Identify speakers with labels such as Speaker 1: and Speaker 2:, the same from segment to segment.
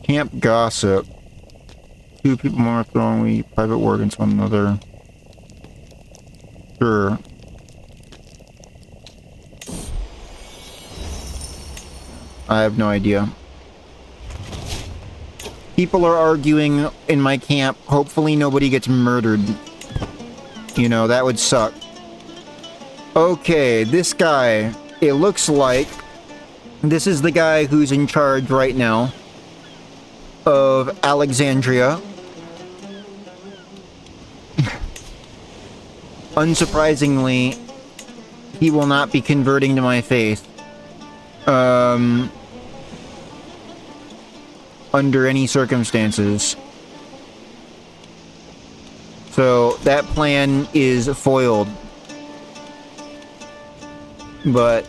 Speaker 1: Camp gossip. Two people more throwing private war against one another. Sure. I have no idea. People are arguing in my camp. Hopefully nobody gets murdered. You know, that would suck. Okay, this guy. It looks like this is the guy who's in charge right now of Alexandria. Unsurprisingly, he will not be converting to my faith. Under any circumstances. So, that plan is foiled. But,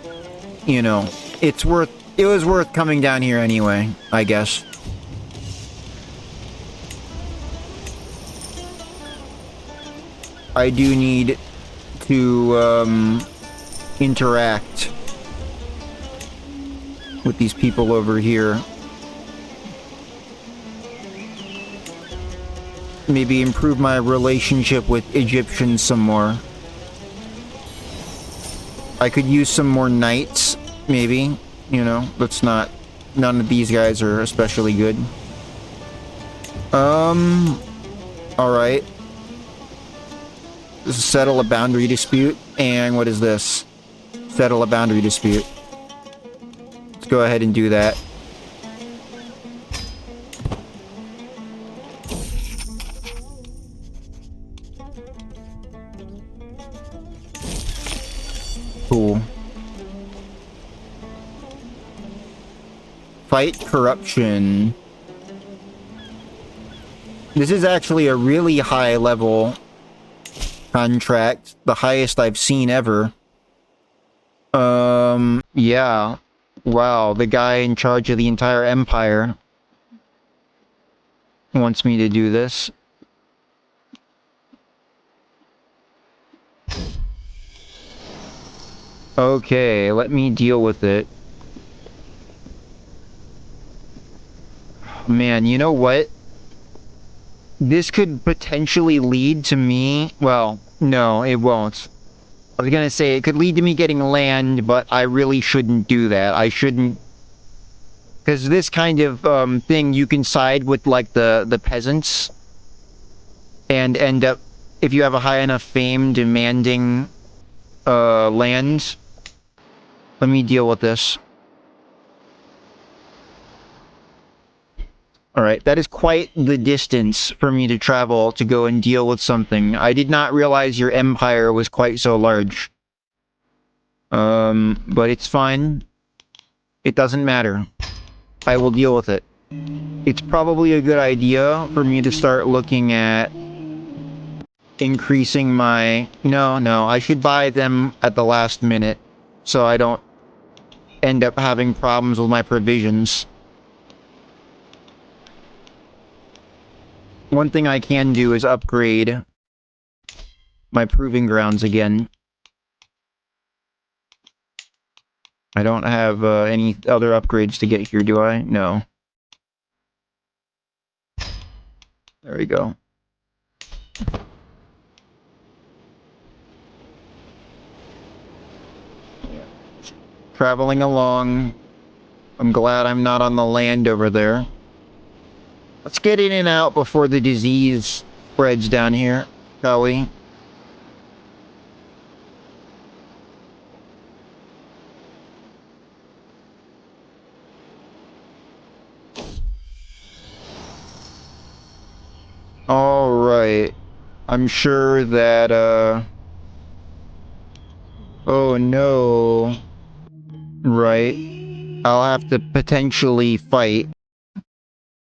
Speaker 1: you know, it was worth coming down here anyway, I guess. I do need to, interact with these people over here. Maybe improve my relationship with Egyptians some more. I could use some more knights, maybe. You know, let's not... None of these guys are especially good. Alright. This is settle a boundary dispute. And what is this? Settle a boundary dispute. Let's go ahead and do that. Cool. Fight corruption. This is actually a really high level contract. The highest I've seen ever. Yeah. Wow, the guy in charge of the entire empire wants me to do this. Okay, let me deal with it. Man, you know what? This could potentially lead to me... Well, no, it won't. I was gonna say, it could lead to me getting land, but I really shouldn't do that. I shouldn't... Because this kind of thing, you can side with, like, the peasants. And end up, if you have a high enough fame, demanding land. Let me deal with this. Alright, that is quite the distance for me to travel to go and deal with something. I did not realize your empire was quite so large. But it's fine. It doesn't matter. I will deal with it. It's probably a good idea for me to start looking at increasing my... No, I should buy them at the last minute so I don't end up having problems with my provisions. One thing I can do is upgrade my proving grounds again. I don't have any other upgrades to get here, do I? No. There we go. Traveling along. I'm glad I'm not on the land over there. Let's get in and out before the disease spreads down here, shall we? Alright. I'm sure that, oh no. Right. I'll have to potentially fight.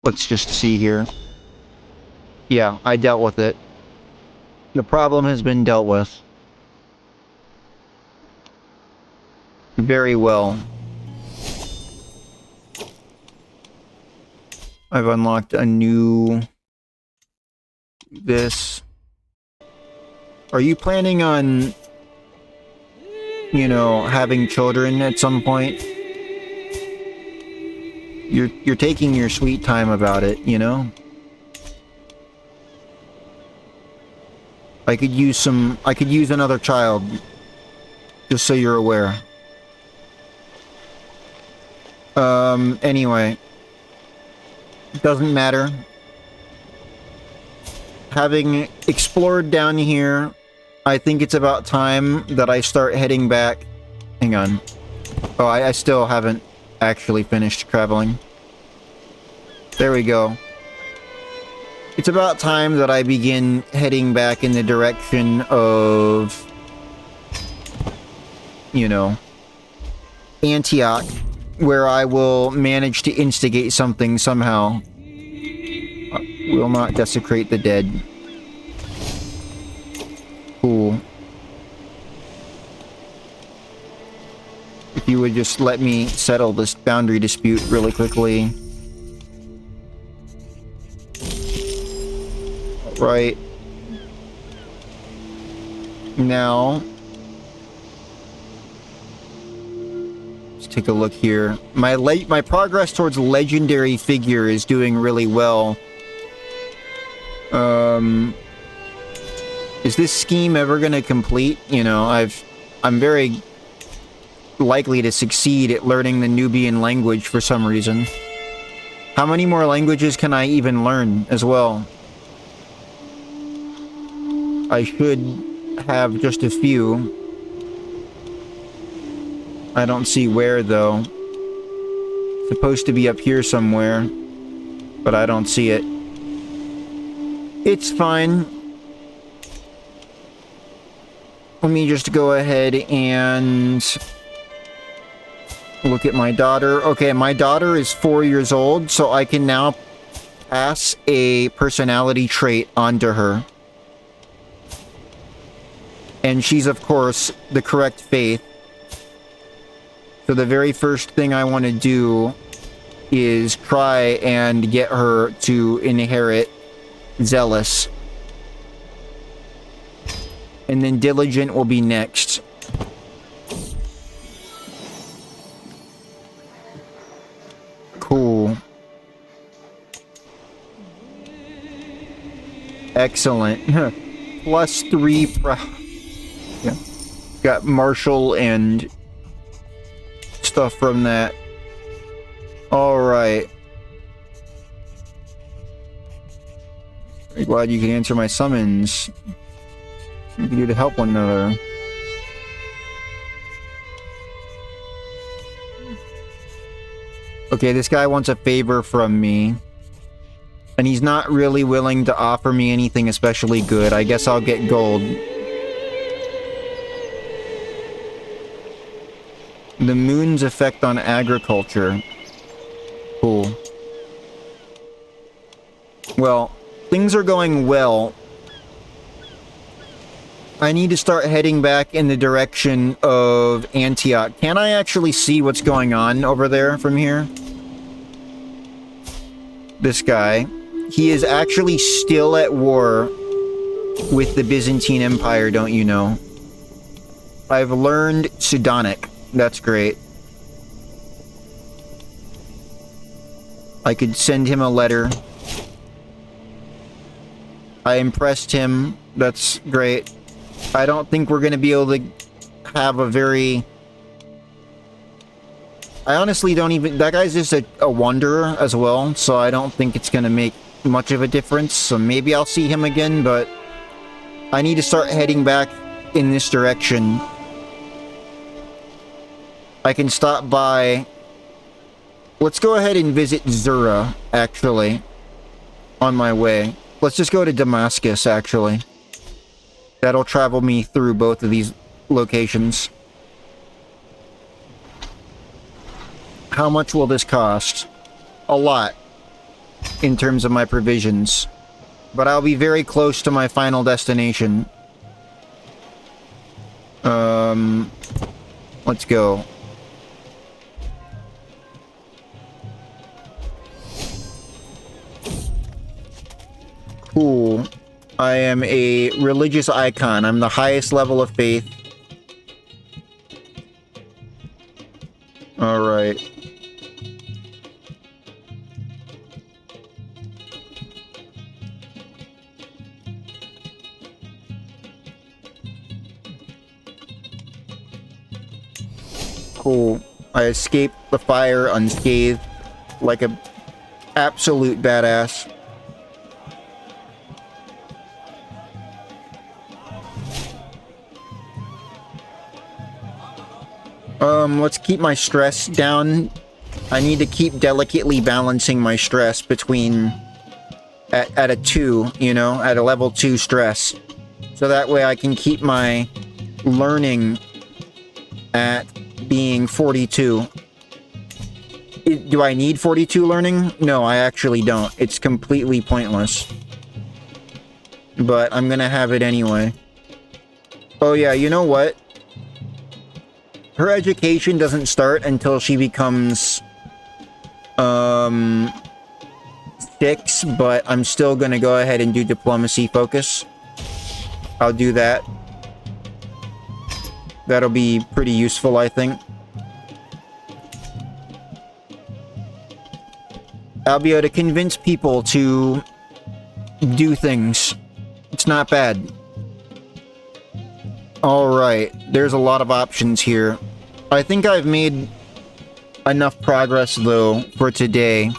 Speaker 1: Let's just see here. Yeah, I dealt with it. The problem has been dealt with. Very well. I've unlocked a new... This. Are you planning on you know, having children at some point. You're taking your sweet time about it, you know? I could use another child. Just so you're aware. Anyway. Doesn't matter. Having explored down here, I think it's about time that I start heading back. Hang on. Oh, I still haven't actually finished traveling. There we go. It's about time that I begin heading back in the direction of, you know, Antioch, where I will manage to instigate something somehow. Will not desecrate the dead. Cool. If you would just let me settle this boundary dispute really quickly. Right. Now, let's take a look here. My progress towards legendary figure is doing really well. Is this scheme ever gonna complete? You know, I'm very likely to succeed at learning the Nubian language for some reason. How many more languages can I even learn as well? I should have just a few. I don't see where, though. It's supposed to be up here somewhere, but I don't see it. It's fine. Let me just go ahead and look at my daughter. Okay, my daughter is 4 years old, so I can now pass a personality trait onto her. And she's, of course, the correct faith. So the very first thing I want to do is try and get her to inherit Zealous. And then Diligent will be next. Cool. Excellent. +3 yeah. Got Marshall and stuff from that. Alright. Very glad you can answer my summons. We can do to help one another. Okay, this guy wants a favor from me. And he's not really willing to offer me anything especially good. I guess I'll get gold. The moon's effect on agriculture. Cool. Well, things are going well. I need to start heading back in the direction of Antioch. Can I actually see what's going on over there from here? This guy. He is actually still at war with the Byzantine Empire, don't you know? I've learned Sudanic. That's great. I could send him a letter. I impressed him. That's great. I don't think we're going to be able to have a very... I honestly don't even... That guy's just a wanderer as well, so I don't think it's going to make much of a difference. So maybe I'll see him again, but I need to start heading back in this direction. I can stop by... Let's go ahead and visit Zura, actually, on my way. Let's just go to Damascus, actually. That'll travel me through both of these locations. How much will this cost? A lot, in terms of my provisions. But I'll be very close to my final destination. Let's go. Cool. I am a religious icon. I'm the highest level of faith. Alright. Cool. I escaped the fire unscathed, like a absolute badass. Let's keep my stress down. I need to keep delicately balancing my stress between at a 2, you know, at a level 2 stress. So that way I can keep my learning at being 42. Do I need 42 learning? No, I actually don't. It's completely pointless. But I'm gonna have it anyway. Oh yeah, you know what? Her education doesn't start until she becomes 6, but I'm still gonna go ahead and do diplomacy focus. I'll do that. That'll be pretty useful, I think. I'll be able to convince people to do things. It's not bad. Alright, there's a lot of options here. I think I've made enough progress, though, for today.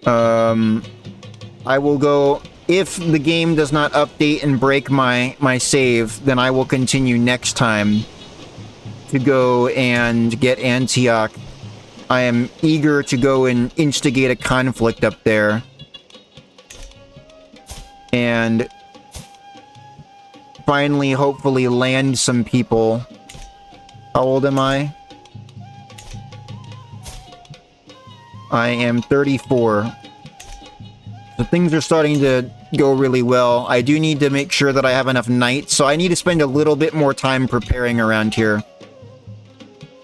Speaker 1: I will go... If the game does not update and break my save, then I will continue next time to go and get Antioch. I am eager to go and instigate a conflict up there. And finally, hopefully, land some people. How old am I? I am 34. So things are starting to go really well. I do need to make sure that I have enough knights, so I need to spend a little bit more time preparing around here.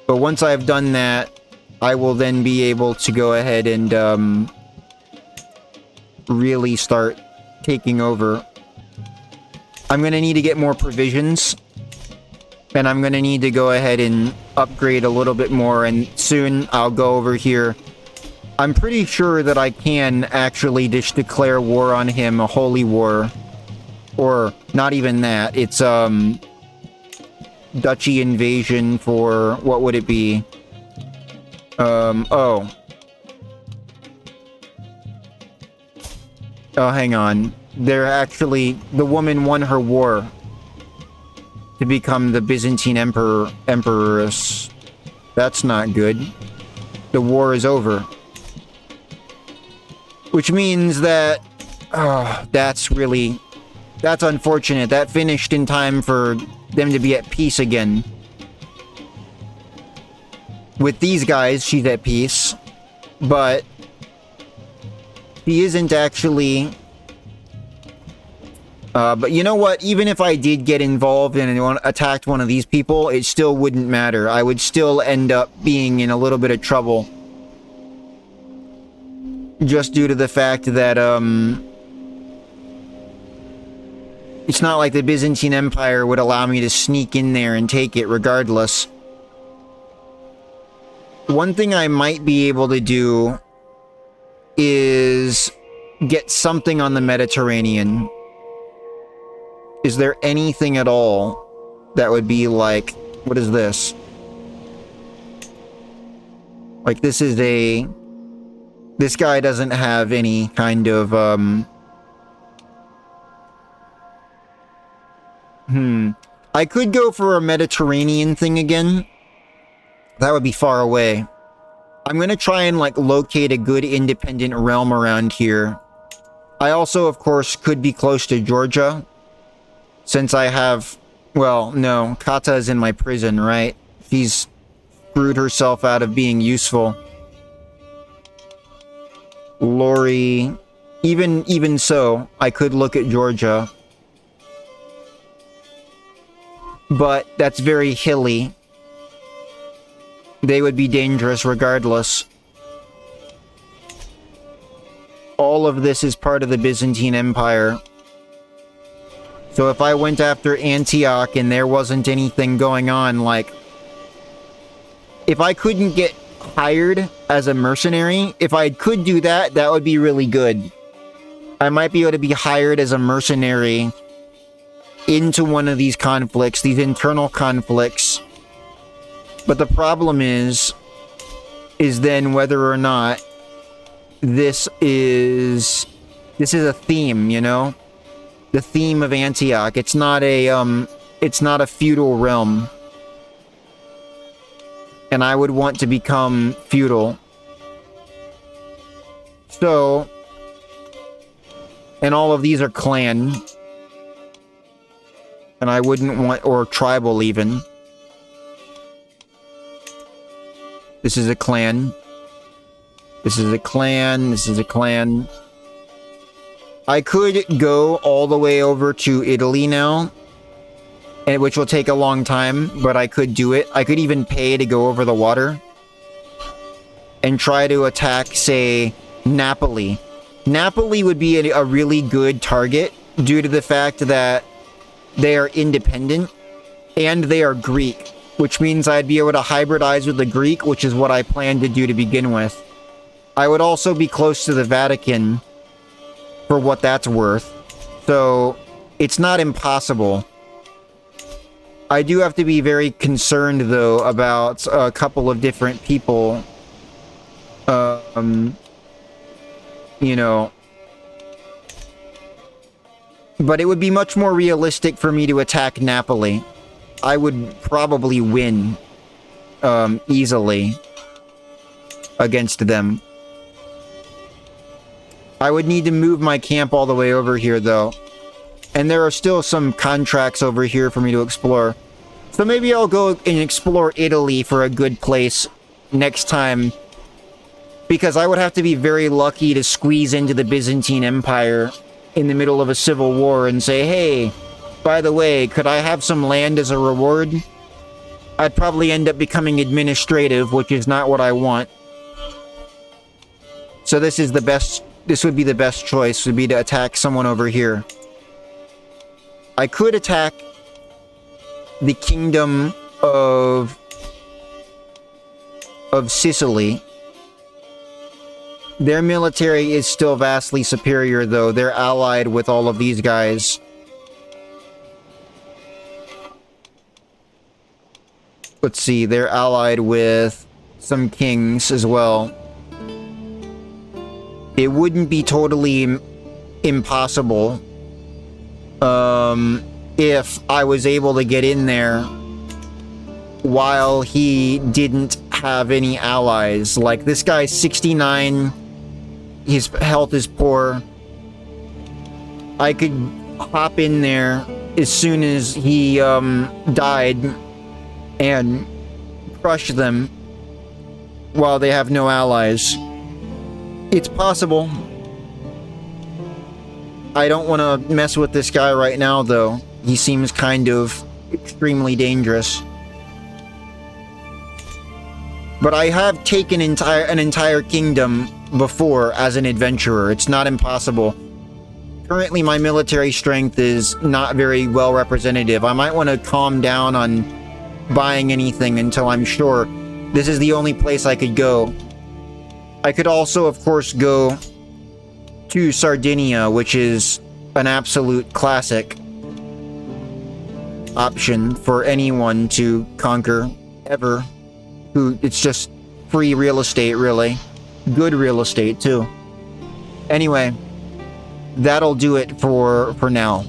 Speaker 1: But once I've done that, I will then be able to go ahead and really start taking over. I'm going to need to get more provisions. And I'm going to need to go ahead and upgrade a little bit more. And soon I'll go over here. I'm pretty sure that I can actually just declare war on him, a holy war. Or not even that. It's duchy invasion for... What would it be? Oh, hang on. They're actually... The woman won her war to become the Byzantine Empress. That's not good. The war is over. Which means that... that's really... That's unfortunate. That finished in time for them to be at peace again. With these guys, she's at peace. But... she isn't actually... but you know what? Even if I did get involved and attacked one of these people, it still wouldn't matter. I would still end up being in a little bit of trouble. Just due to the fact that, it's not like the Byzantine Empire would allow me to sneak in there and take it regardless. One thing I might be able to do is get something on the Mediterranean. Is there anything at all that would be like... What is this? Like, this is a... This guy doesn't have any kind of, I could go for a Mediterranean thing again. That would be far away. I'm gonna try and, like, locate a good independent realm around here. I also, of course, could be close to Georgia. Since I have... Well, no. Kata is in my prison, right? She's screwed herself out of being useful. Lori... Even so, I could look at Georgia. But that's very hilly. They would be dangerous regardless. All of this is part of the Byzantine Empire. So if I went after Antioch and there wasn't anything going on, like... If I couldn't get hired as a mercenary, if I could do that, that would be really good. I might be able to be hired as a mercenary into one of these conflicts, these internal conflicts. But the problem is then whether or not this is a theme, you know? The theme of Antioch. It's not a feudal realm. And I would want to become feudal. So, and all of these are clan. And I wouldn't want, or tribal even. This is a clan. This is a clan. This is a clan. I could go all the way over to Italy now, and which will take a long time, but I could do it. I could even pay to go over the water and try to attack, say, Napoli. Napoli would be a really good target due to the fact that they are independent and they are Greek, which means I'd be able to hybridize with the Greek, which is what I plan to do to begin with. I would also be close to the Vatican for what that's worth, so it's not impossible. I do have to be very concerned, though, about a couple of different people. You know. But it would be much more realistic for me to attack Napoli. I would probably win easily against them. I would need to move my camp all the way over here, though. And there are still some contracts over here for me to explore. So maybe I'll go and explore Italy for a good place next time. Because I would have to be very lucky to squeeze into the Byzantine Empire in the middle of a civil war and say, hey, by the way, could I have some land as a reward? I'd probably end up becoming administrative, which is not what I want. So this would be the best choice, would be to attack someone over here. I could attack the kingdom of Sicily. Their military is still vastly superior, though. They're allied with all of these guys. Let's see, they're allied with some kings as well. It wouldn't be totally impossible if I was able to get in there while he didn't have any allies. Like, this guy's 69, his health is poor. I could hop in there as soon as he died and crush them while they have no allies. It's possible. I don't want to mess with this guy right now, though. He seems kind of extremely dangerous. But I have taken an entire kingdom before as an adventurer. It's not impossible. Currently, my military strength is not very well representative. I might want to calm down on buying anything until I'm sure this is the only place I could go. I could also, of course, go to Sardinia, which is an absolute classic option for anyone to conquer ever. It's just free real estate, really. Good real estate, too. Anyway, that'll do it for now.